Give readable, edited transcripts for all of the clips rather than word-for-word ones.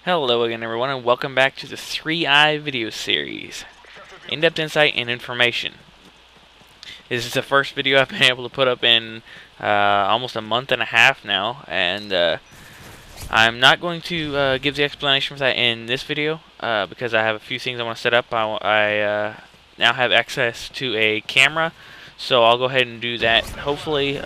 Hello again everyone, and welcome back to the 3i video series, in-depth insight and information. This is the first video I've been able to put up in almost a month and a half now, and I'm not going to give the explanation for that in this video because I have a few things I want to set up. I now have access to a camera, so I'll go ahead and do that hopefully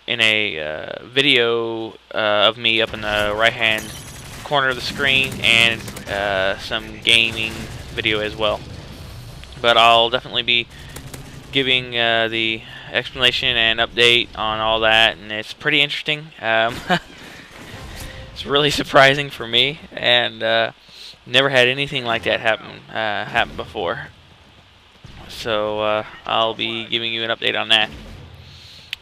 in a video of me up in the right hand corner of the screen, and some gaming video as well. But I'll definitely be giving the explanation and update on all that, and it's pretty interesting. It's really surprising for me, and never had anything like that happen before. So I'll be giving you an update on that.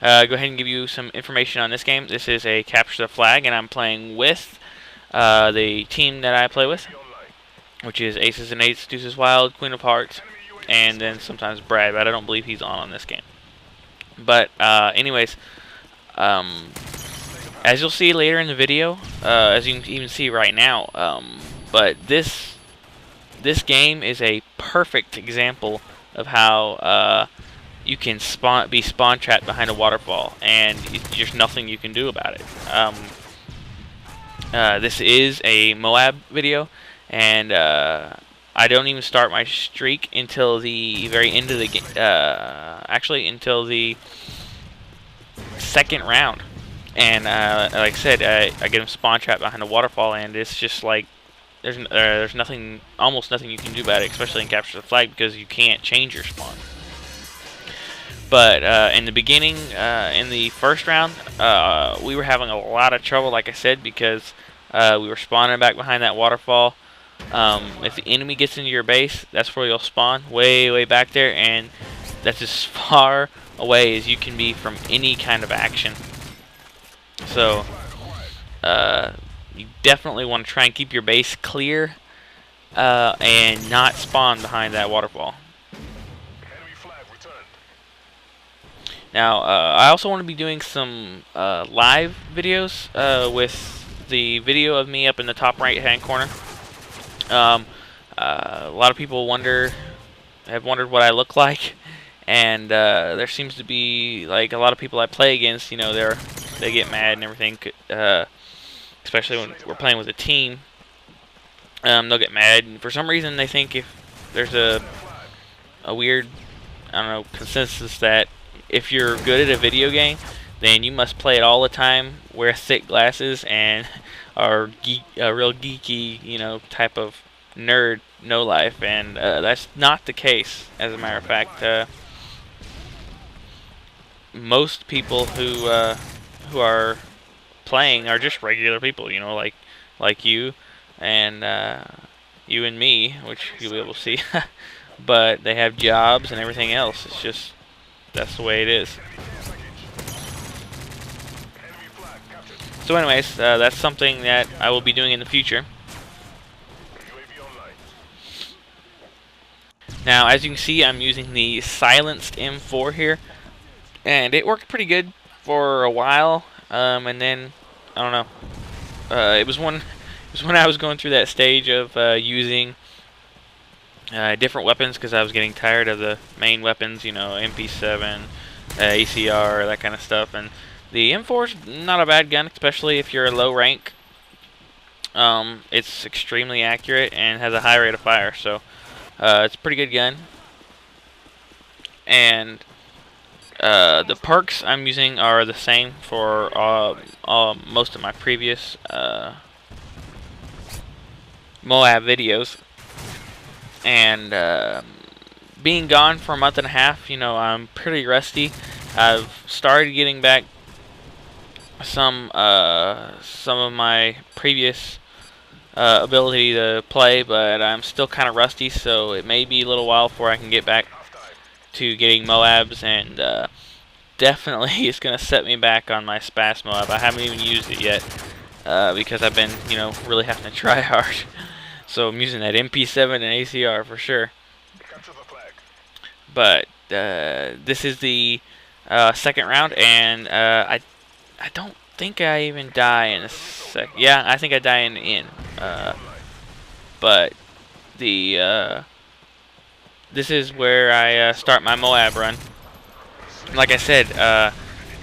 Go ahead and give you some information on this game. This is a capture the flag, and I'm playing with the team that I play with, which is Aces and Eights, Deuces Wild, Queen of Hearts, and then sometimes Brad, but I don't believe he's on this game. But anyways, as you'll see later in the video, as you can even see right now, but this game is a perfect example of how you can be spawn trapped behind a waterfall, and there's nothing you can do about it. This is a MOAB video, and I don't even start my streak until the very end of the game. Actually, until the second round. And like I said, I get him spawn trapped behind a waterfall, and it's just like there's nothing, almost nothing you can do about it, especially in capture the flag, because you can't change your spawn. But in the beginning, in the first round, we were having a lot of trouble, like I said, because we were spawning back behind that waterfall. If the enemy gets into your base, that's where you'll spawn, way back there, and that's as far away as you can be from any kind of action. So you definitely want to try and keep your base clear and not spawn behind that waterfall. Now, I also want to be doing some live videos with the video of me up in the top right-hand corner. A lot of people have wondered what I look like, and there seems to be, like, a lot of people I play against, you know, they get mad and everything, especially when we're playing with a team. They'll get mad, and for some reason they think if there's a weird, I don't know, consensus that if you're good at a video game, then you must play it all the time, wear thick glasses, and are a real geeky, you know, type of nerd, no life. And that's not the case. As a matter of fact, most people who are playing are just regular people, you know, like you and you and me, which you'll be able to see. But they have jobs and everything else. It's just, that's the way it is. So anyways, that's something that I will be doing in the future. Now, as you can see, I'm using the silenced M4 here, and it worked pretty good for a while, and then I don't know. It was when I was going through that stage of using different weapons, because I was getting tired of the main weapons, you know, MP7, ACR, that kind of stuff. And the M4's not a bad gun, especially if you're a low rank. It's extremely accurate and has a high rate of fire, so it's a pretty good gun. And the perks I'm using are the same for most of my previous MOAB videos. And being gone for a month and a half, you know, I'm pretty rusty. I've started getting back some of my previous ability to play, but I'm still kind of rusty, so it may be a little while before I can get back to getting MOABs, and definitely it's going to set me back on my SPAS MOAB. I haven't even used it yet because I've been, you know, really having to try hard. So I'm using that MP7 and ACR for sure. But this is the second round, and I don't think I even die in a sec. Yeah, I think I die in the inn. But the this is where I start my MOAB run. Like I said,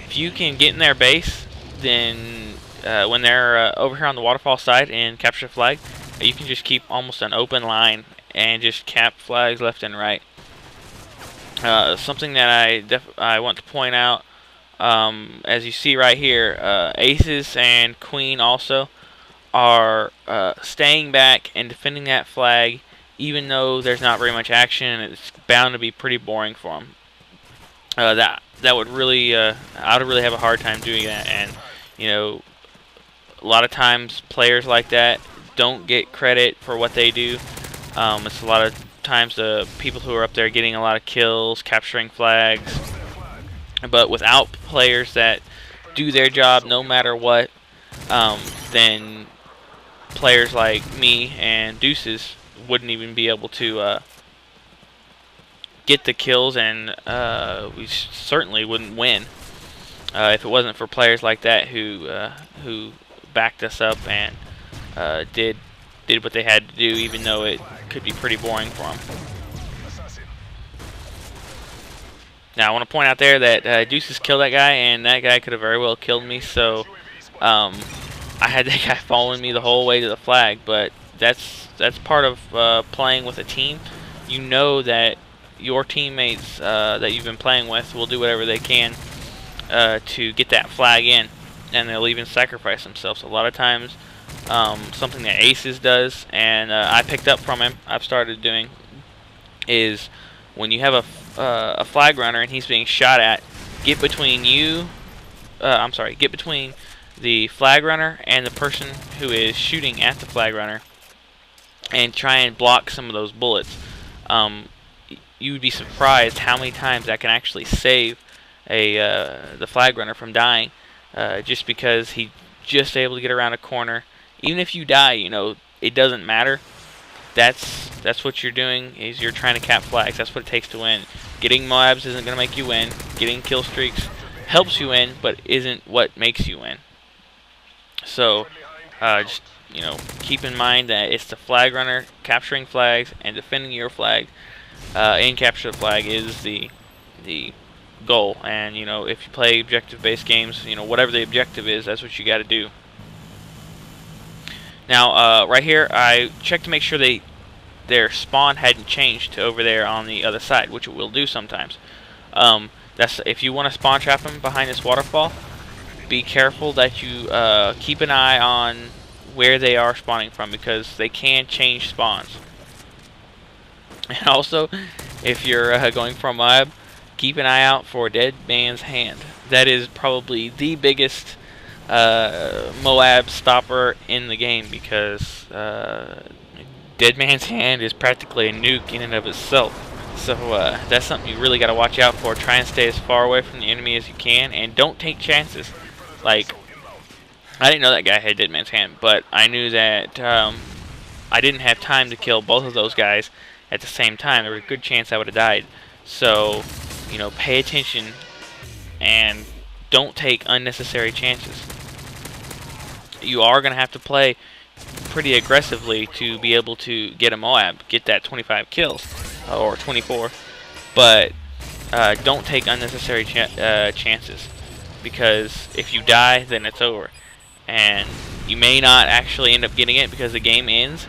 if you can get in their base, then when they're over here on the waterfall side and capture the flag, you can just keep almost an open line and just cap flags left and right. Something that I want to point out, as you see right here, aces and queen also are staying back and defending that flag, even though there's not very much action. It's bound to be pretty boring for them. That would really I would really have a hard time doing that, and you know, a lot of times players like that don't get credit for what they do. It's a lot of times the people who are up there getting a lot of kills, capturing flags, but without players that do their job no matter what, then players like me and Deuces wouldn't even be able to get the kills, and we certainly wouldn't win if it wasn't for players like that who backed us up and did what they had to do, even though it could be pretty boring for them. Now I want to point out there that Deuces killed that guy, and that guy could have very well killed me, so I had that guy following me the whole way to the flag. But that's part of playing with a team. You know that your teammates that you've been playing with will do whatever they can to get that flag in, and they'll even sacrifice themselves. A lot of times, something that Aces does, and I picked up from him, I've started doing, is when you have a flag runner and he's being shot at, get between get between the flag runner and the person who is shooting at the flag runner, and try and block some of those bullets. You would be surprised how many times that can actually save the flag runner from dying, just because he's just able to get around a corner. Even if you die, you know, it doesn't matter. That's what you're doing, is you're trying to cap flags. That's what it takes to win. Getting MOABs isn't going to make you win. Getting kill streaks helps you win, but isn't what makes you win. So just, you know, keep in mind that it's the flag runner capturing flags and defending your flag and capture the flag is the goal. And you know, if you play objective-based games, you know, whatever the objective is, that's what you got to do. Now, right here, I checked to make sure their spawn hadn't changed to over there on the other side, which it will do sometimes. That's if you want to spawn trap them behind this waterfall. Be careful that you keep an eye on where they are spawning from, because they can change spawns. And also, if you're going for a MOAB, keep an eye out for Dead Man's Hand. That is probably the biggest MOAB stopper in the game, because Dead Man's Hand is practically a nuke in and of itself. So that's something you really got to watch out for. Try and stay as far away from the enemy as you can, and don't take chances. Like, I didn't know that guy had Dead Man's Hand, but I knew that I didn't have time to kill both of those guys at the same time. There was a good chance I would have died. So, you know, pay attention and don't take unnecessary chances. You are going to have to play pretty aggressively to be able to get a MOAB, get that 25 kills, or 24, but don't take unnecessary chances, because if you die, then it's over, and you may not actually end up getting it because the game ends,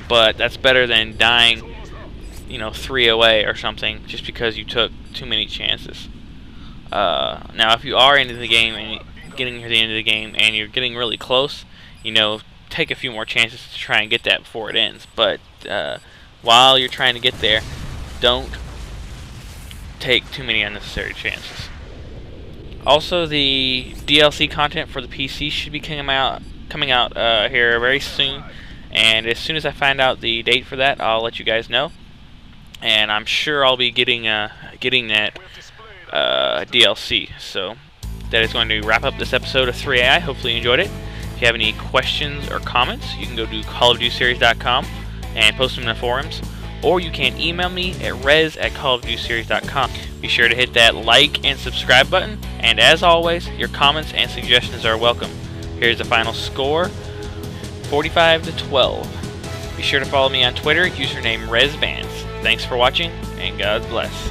but that's better than dying, you know, 3 away or something just because you took too many chances. Now, if you are into the game and getting near the end of the game and you're getting really close, you know, take a few more chances to try and get that before it ends. But while you're trying to get there, don't take too many unnecessary chances. Also, the DLC content for the PC should be coming out here very soon, and as soon as I find out the date for that, I'll let you guys know. And I'm sure I'll be getting that DLC. So that is going to wrap up this episode of 3AI. Hopefully you enjoyed it. If you have any questions or comments, you can go to callofdutyseries.com and post them in the forums, or you can email me at res@callofdutyseries.com. Be sure to hit that like and subscribe button, and as always, your comments and suggestions are welcome. Here's the final score, 45-12. Be sure to follow me on Twitter, username ResVance. Thanks for watching, and God bless.